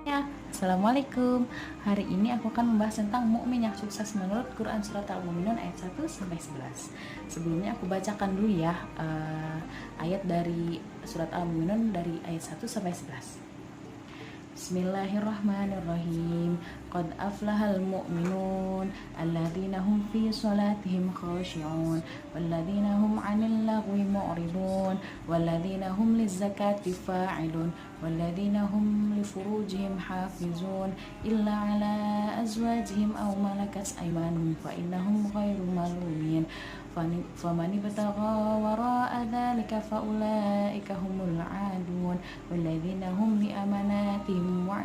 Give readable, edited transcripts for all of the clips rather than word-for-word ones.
Ya, Assalamualaikum. Hari ini aku akan membahas tentang mukmin yang sukses menurut Quran Surat Al-Mu'minun ayat 1-11. Sebelumnya aku bacakan dulu ya ayat dari Surat Al-Mu'minun dari ayat 1-11. Bismillahirrahmanirrahim. Qad aflahal mu'minun alladzina hum fi salatihim khashi'un walladzina hum 'anil lagwi mu'ridun walladzina hum lizzakati fa'ilun walladzina hum li furujihim hafizun illa 'ala azwajihim aw malakat aymanuhum fa innahum ghairu malumin faman ibtagha wara'a dzalika fa ulaika humul 'adun walladzina hum li amanatihim wa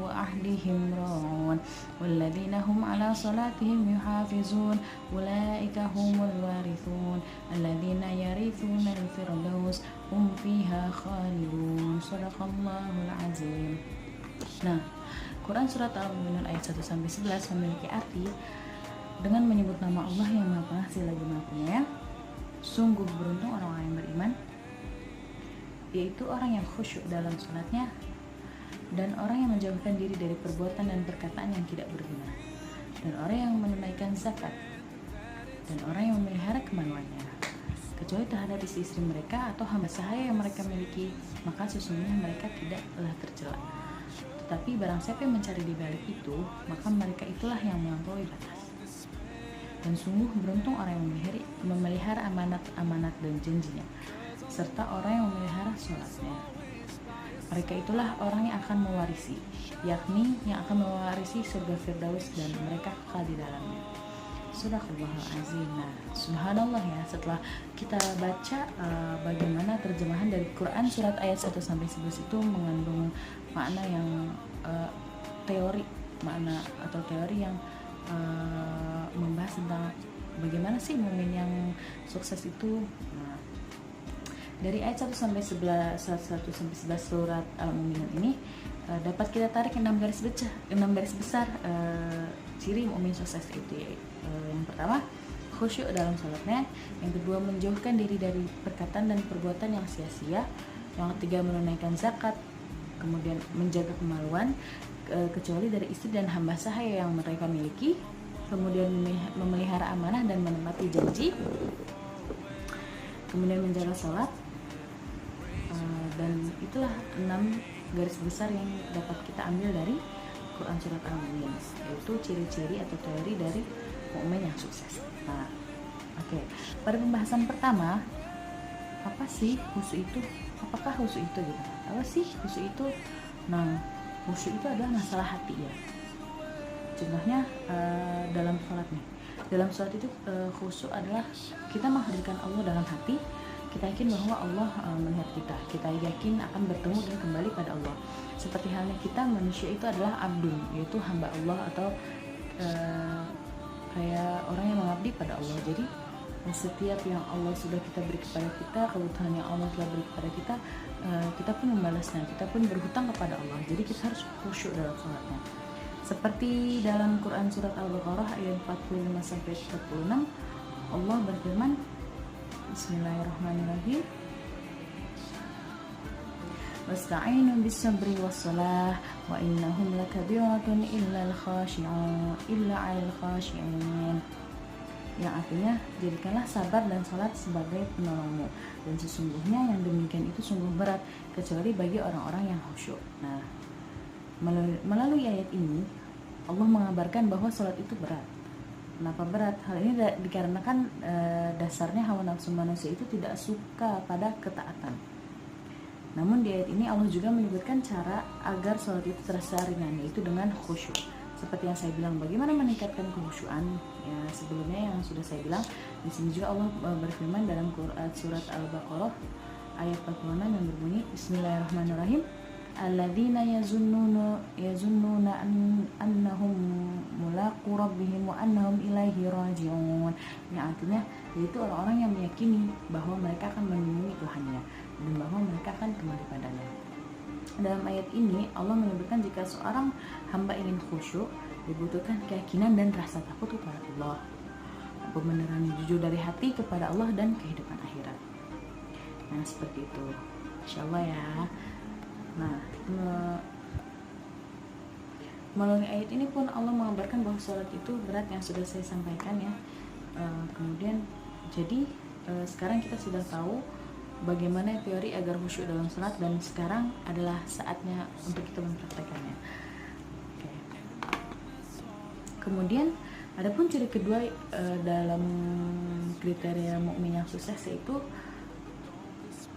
ahdihim raun walladzina hum 'ala salatihim yuhafizun ulaika humul warithun alladzina yarithuna al-firdaus hum fiha khalidun. Shadaqallahul azim. Nah, Quran Surat Al-Mu'minun ayat 1-11 memiliki arti dengan menyebut nama Allah yang Maha Pengasih lagi Maha Penyayang. Sungguh beruntung orang-orang yang beriman, yaitu orang yang khusyuk dalam sholatnya dan orang yang menjauhkan diri dari perbuatan dan perkataan yang tidak berguna, dan orang yang menunaikan zakat, dan orang yang memelihara kemaluannya, kecuali terhadap istri-istri mereka atau hamba sahaya yang mereka miliki, maka sesungguhnya mereka tidaklah tercela. Tetapi barang siapa yang mencari di balik itu, maka mereka itulah yang melampaui batas. Dan sungguh beruntung orang yang memelihara amanat-amanat dan janjinya, serta orang yang memelihara sholatnya. Mereka itulah orang yang akan mewarisi, yakni yang akan mewarisi surga Firdaus dan mereka kekal di dalamnya. Shadaqallahul azim. Nah, subhanallah ya, setelah kita baca bagaimana terjemahan dari Quran surat ayat 1-11 itu mengandung makna yang teori yang membahas tentang bagaimana sih mukmin yang sukses itu. Nah, dari ayat 1-11 surat Al-Mu'minun ini dapat kita tarik 6 garis besar ciri mukmin sukses itu. Yang pertama, khusyuk dalam salatnya. Yang kedua, menjauhkan diri dari perkataan dan perbuatan yang sia-sia. Yang ketiga, menunaikan zakat. Kemudian menjaga kemaluan kecuali dari istri dan hamba sahaya yang mereka miliki. Kemudian memelihara amanah dan menepati janji. Kemudian menjaga sholat. Dan itulah 6 garis besar yang dapat kita ambil dari Quran Surat Al-Mu'minun, yaitu ciri-ciri atau teori dari mukmin yang sukses. Nah, oke. Pada pembahasan pertama, apa sih khusyuk itu? Apakah khusyuk itu gitu? Apa sih khusyuk itu? Nah, khusyuk itu adalah masalah hati ya. Contohnya dalam sholat nih. Dalam sholat itu khusyuk adalah kita menghadirkan Allah dalam hati. Kita yakin bahwa Allah melihat kita. Kita yakin akan bertemu dan kembali pada Allah. Seperti halnya kita manusia itu adalah abdun, yaitu hamba Allah atau kayak orang yang mengabdi pada Allah. Jadi setiap yang Allah sudah kita beri kepada kita, kebutuhan yang Allah telah beri kepada kita, kita pun membalasnya, kita pun berhutang kepada Allah. Jadi kita harus khusyuk dalam sholatnya. Seperti dalam Quran Surat Al-Baqarah ayat 45-46, Allah berfirman, Bismillahirrahmanirrahim, wasta'inu bis-sabri was-salah wa innahum lakabiratun illa 'alal khashi'in. Yang artinya, jadikanlah sabar dan salat sebagai penolongmu, dan sesungguhnya yang demikian itu sungguh berat kecuali bagi orang-orang yang khusyuk. Nah, melalui ayat ini Allah mengabarkan bahwa salat itu berat. Kenapa berat? Hal ini dikarenakan dasarnya hawa nafsu manusia itu tidak suka pada ketaatan. Namun di ayat ini Allah juga menyebutkan cara agar sholat itu terasa ringan, yaitu dengan khusyuk. Seperti yang saya bilang, bagaimana meningkatkan kekhusyuan? Ya, sebelumnya yang sudah saya bilang, di sini juga Allah berfirman dalam Quran surat Al-Baqarah ayat 46 yang berbunyi, Bismillahirrahmanirrahim, alladzina yazunnuna annahum mulaqu rabbihim wa annahum ilaihi raji'un. Yang artinya yaitu orang-orang yang meyakini bahwa mereka akan menemui Tuhannya dan bahwa mereka akan kembali padanya. Dalam ayat ini Allah menyebutkan jika seorang hamba ingin khusyuk, dibutuhkan keyakinan dan rasa takut kepada Allah, pembenaran jujur dari hati kepada Allah dan kehidupan akhirat. Nah, seperti itu, insyaallah ya. Nah, Melalui ayat ini pun Allah mengabarkan bahwa sholat itu berat, yang sudah saya sampaikan ya. Kemudian jadi sekarang kita sudah tahu bagaimana teori agar khusyuk dalam sholat, dan sekarang adalah saatnya untuk kita mempraktekannya. Oke. Kemudian adapun ciri kedua dalam kriteria mukmin yang sukses, yaitu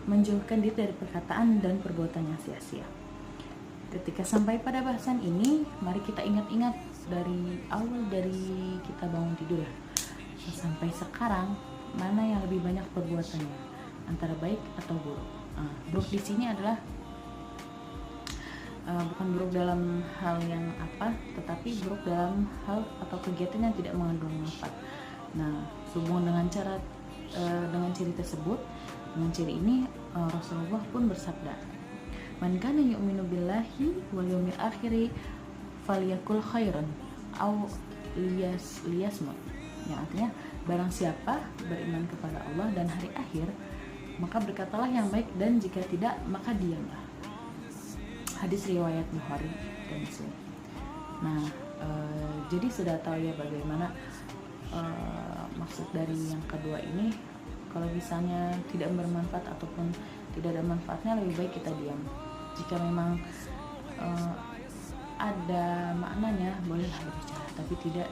menjauhkan diri dari perkataan dan perbuatan yang sia-sia. Ketika sampai pada bahasan ini, mari kita ingat-ingat dari awal, dari kita bangun tidur sampai sekarang, mana yang lebih banyak perbuatannya, antara baik atau buruk. Buruk di sini adalah bukan buruk dalam hal yang apa, tetapi buruk dalam hal atau kegiatan yang tidak mengandung manfaat. Nah, sehubungan dengan dengan ciri tersebut, dengan ciri ini Rasulullah pun bersabda, "Man kana yu'minu billahi wal yawmil akhir falyakul khairan aw liyasmut." Yang artinya, barang siapa beriman kepada Allah dan hari akhir, maka berkatalah yang baik, dan jika tidak, maka diamlah. Hadis riwayat Bukhari dan Muslim. Nah, jadi sudah tahu ya bagaimana maksud dari yang kedua ini. Kalau misalnya tidak bermanfaat ataupun tidak ada manfaatnya, lebih baik kita diam. Jika memang ada maknanya, bolehlah berbicara, tapi tidak,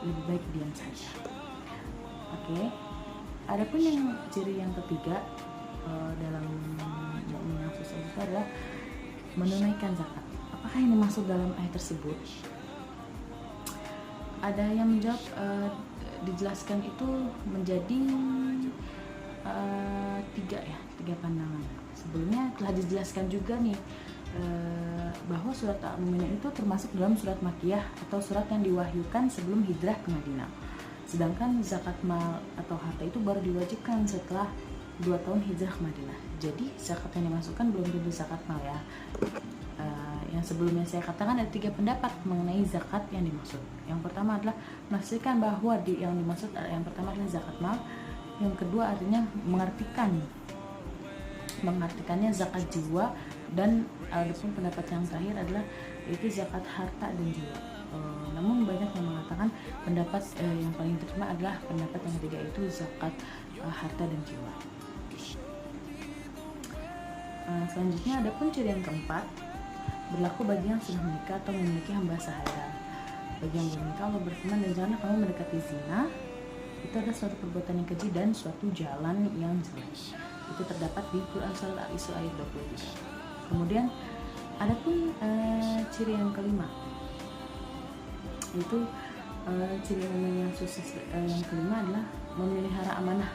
lebih baik diam saja. Oke. Adapun yang ciri yang ketiga dalam mukmin yang sukses itu adalah menunaikan zakat. Apakah ini masuk dalam ayat tersebut? Ada yang menjawab dijelaskan itu menjadi tiga pandangan. Sebelumnya telah dijelaskan juga nih bahwa surat Al-Mu'minun itu termasuk dalam surat Makkiyah atau surat yang diwahyukan sebelum hijrah ke Madinah. Sedangkan zakat mal atau harta itu baru diwajibkan setelah 2 tahun hijrah ke Madinah. Jadi zakat yang dimasukkan belum tentu zakat mal ya. Yang sebelumnya saya katakan ada 3 pendapat mengenai zakat yang dimaksud. Yang pertama adalah menafsirkan bahwa yang dimaksud yang pertama adalah zakat mal. Yang kedua artinya mengartikannya zakat jiwa, dan adapun pendapat yang terakhir adalah yaitu zakat harta dan jiwa. Namun banyak yang mengatakan pendapat yang paling diterima adalah pendapat yang ketiga, yaitu zakat harta dan jiwa. Selanjutnya adapun ciri yang keempat, berlaku bagi yang sudah menikah atau memiliki hamba sahaya. Bagi yang belum menikah, Allah berfirman, "Dan janganlah kamu mendekati zina. Itu adalah suatu perbuatan yang keji dan suatu jalan yang jelek." Itu terdapat di Quran Surah Al-Isra ayat 23. Kemudian adapun ciri yang kelima, itu ciri mukmin yang sukses yang kelima adalah memelihara amanah.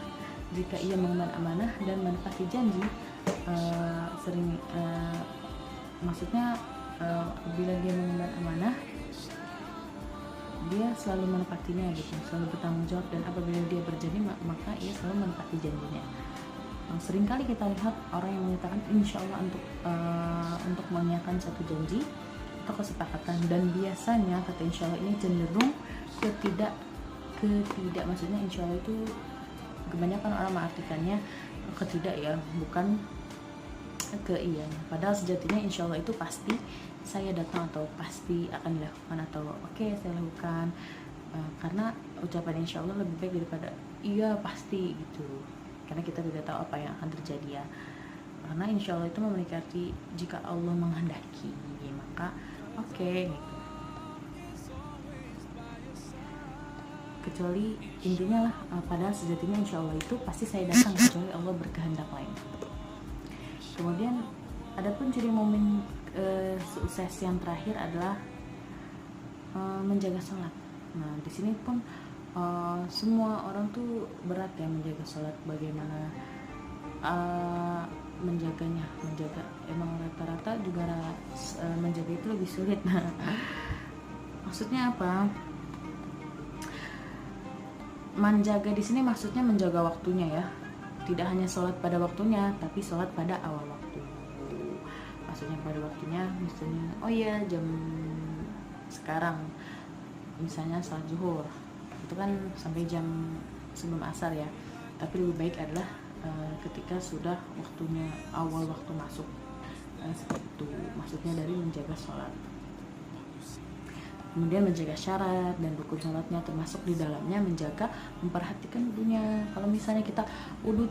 Jika ia mengemban amanah dan menepati janji, maksudnya bila dia mengemban amanah, dia selalu menepatinya gitu, selalu bertanggung jawab, dan apabila dia berjanji maka ia selalu menepati janjinya. Seringkali kita lihat orang yang menyatakan insya Allah untuk mengiyakan satu janji atau kesepakatan, dan biasanya kata insya Allah ini cenderung ketidak, maksudnya insya Allah itu kebanyakan orang mengartikannya ketidak ya, bukan ke iya. Padahal sejatinya insya Allah itu pasti saya datang, atau pasti akan dilakukan, atau oke, saya lakukan, karena ucapan insya Allah lebih baik daripada iya pasti gitu, karena kita tidak tahu apa yang akan terjadi ya. Karena insya Allah itu memiliki arti jika Allah menghendaki, maka oke gitu. Kecuali intinya lah, padahal sejatinya insya Allah itu pasti saya datang, kecuali Allah berkehendak lain. Kemudian adapun ciri mukmin sukses yang terakhir adalah menjaga sholat. Nah, di sini pun semua orang tuh berat ya menjaga sholat. Bagaimana menjaganya? Emang rata-rata juga menjaga itu lebih sulit. Nah, maksudnya apa? Menjaga di sini maksudnya menjaga waktunya ya. Tidak hanya sholat pada waktunya, tapi sholat pada awal waktu. Maksudnya pada waktunya, misalnya, oh iya jam sekarang, misalnya sholat zuhur, itu kan sampai jam sebelum asar ya. Tapi lebih baik adalah ketika sudah waktunya, awal waktu masuk, seperti itu. Maksudnya dari menjaga sholat. kemudian menjaga syarat dan rukun sholatnya, termasuk di dalamnya menjaga, memperhatikan wudunya. Kalau misalnya kita wudu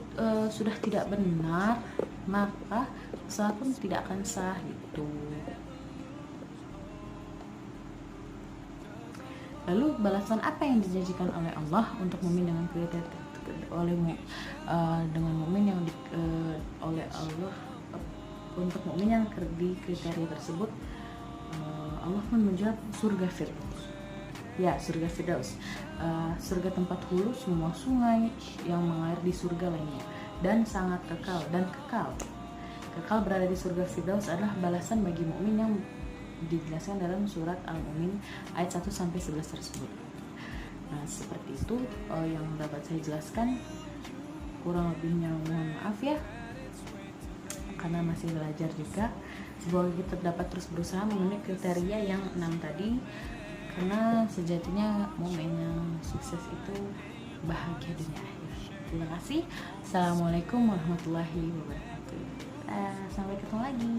sudah tidak benar, maka sholat pun tidak akan sah gitu. Lalu balasan apa yang dijanjikan oleh Allah untuk mukmin dengan kriteria dengan mukmin yang oleh Allah untuk mukmin yang di kriteria tersebut? Allah pun menjawab surga Firdaus. Ya, surga Firdaus. Surga tempat hulu semua sungai yang mengalir di surga lainnya dan sangat kekal kekal berada di surga Firdaus adalah balasan bagi mukmin yang dijelaskan dalam surat Al-Mu'min ayat 1 sampai 11 tersebut. Nah, seperti itu yang dapat saya jelaskan. Kurang lebihnya mohon maaf ya, karena masih belajar juga. Semoga kita dapat terus berusaha memenuhi kriteria yang 6 tadi, karena sejatinya momen yang sukses itu bahagia dunia akhir. Terima kasih. Assalamualaikum warahmatullahi wabarakatuh. Sampai ketemu lagi.